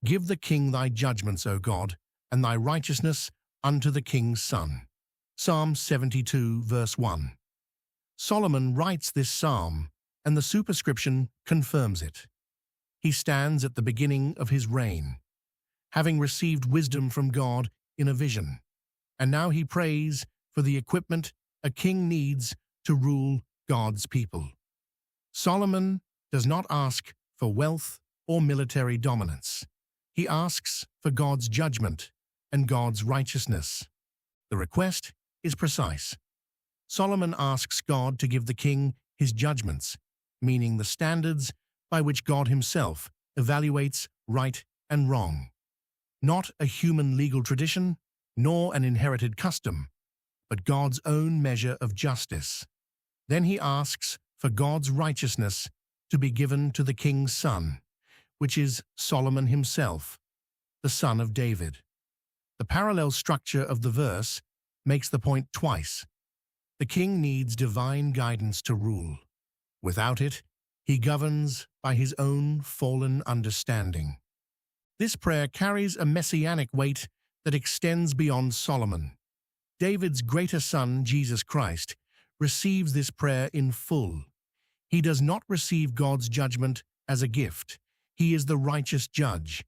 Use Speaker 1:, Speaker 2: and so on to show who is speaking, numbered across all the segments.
Speaker 1: Give the king thy judgments, O God, and thy righteousness unto the king's son. Psalm 72, verse 1. Solomon writes this psalm, and the superscription confirms it. He stands at the beginning of his reign, having received wisdom from God in a vision, and now he prays for the equipment a king needs to rule God's people. Solomon does not ask for wealth or military dominance. He asks for God's judgment and God's righteousness. The request is precise. Solomon asks God to give the king his judgments, meaning the standards by which God himself evaluates right and wrong. Not a human legal tradition, nor an inherited custom, but God's own measure of justice. Then he asks for God's righteousness to be given to the king's son, which is Solomon himself, the son of David. The parallel structure of the verse makes the point twice. The king needs divine guidance to rule. Without it, he governs by his own fallen understanding. This prayer carries a messianic weight that extends beyond Solomon. David's greater son, Jesus Christ, receives this prayer in full. He does not receive God's judgment as a gift. He is the righteous judge.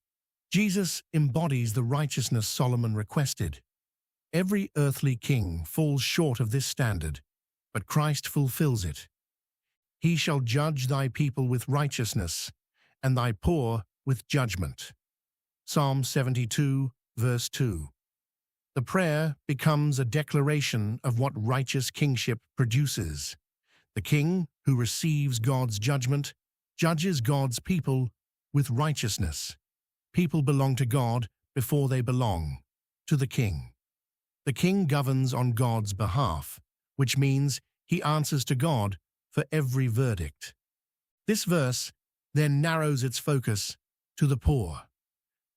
Speaker 1: Jesus embodies the righteousness Solomon requested. Every earthly king falls short of this standard, but Christ fulfills it. He shall judge thy people with righteousness, and thy poor with judgment. Psalm 72, verse 2. The prayer becomes a declaration of what righteous kingship produces. The king who receives God's judgment judges God's people with righteousness. People belong to God before they belong to the king. The king governs on God's behalf, which means he answers to God for every verdict. This verse then narrows its focus to the poor.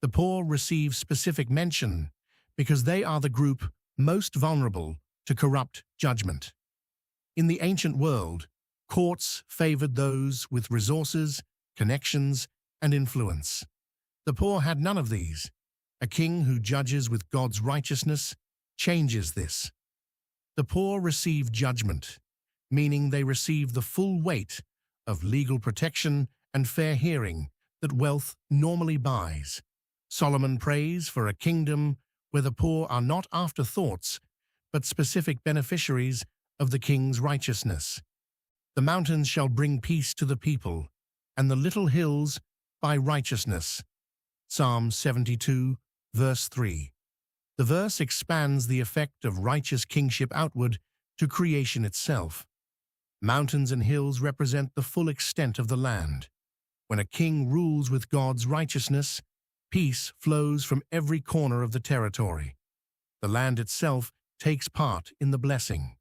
Speaker 1: The poor receive specific mention because they are the group most vulnerable to corrupt judgment. In the ancient world, courts favored those with resources, connections, and influence. The poor had none of these. A king who judges with God's righteousness changes this. The poor receive judgment, meaning they receive the full weight of legal protection and fair hearing that wealth normally buys. Solomon prays for a kingdom where the poor are not afterthoughts, but specific beneficiaries of the king's righteousness. The mountains shall bring peace to the people, and the little hills by righteousness. Psalm 72, verse 3. The verse expands the effect of righteous kingship outward to creation itself. Mountains and hills represent the full extent of the land. When a king rules with God's righteousness, peace flows from every corner of the territory. The land itself takes part in the blessing.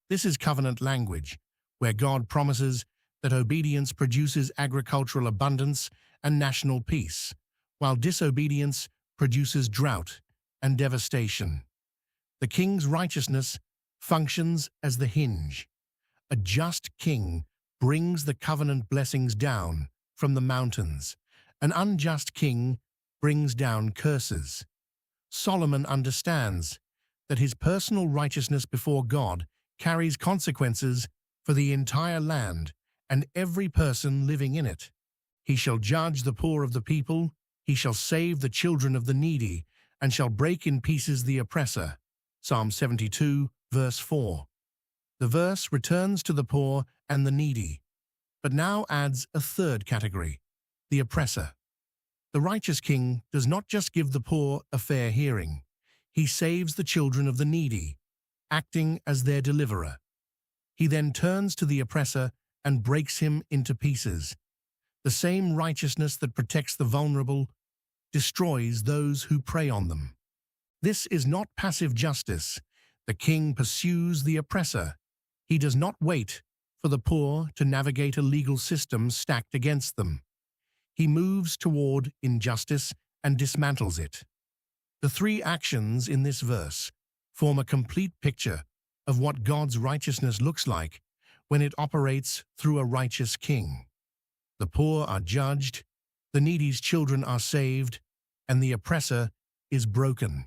Speaker 1: This is covenant language, where God promises that obedience produces agricultural abundance and national peace, while disobedience produces drought and devastation. The king's righteousness functions as the hinge. A just king brings the covenant blessings down from the mountains. An unjust king brings down curses. Solomon understands that his personal righteousness before God carries consequences for the entire land and every person living in it. He shall judge the poor of the people, he shall save the children of the needy, and shall break in pieces the oppressor. Psalm 72, verse 4. The verse returns to the poor and the needy, but now adds a third category, the oppressor. The righteous king does not just give the poor a fair hearing. He saves the children of the needy, acting as their deliverer. He then turns to the oppressor and breaks him into pieces. The same righteousness that protects the vulnerable destroys those who prey on them. This is not passive justice. The king pursues the oppressor. He does not wait for the poor to navigate a legal system stacked against them. He moves toward injustice and dismantles it. The three actions in this verse form a complete picture of what God's righteousness looks like when it operates through a righteous king. The poor are judged, The needy's children are saved, and the oppressor is broken.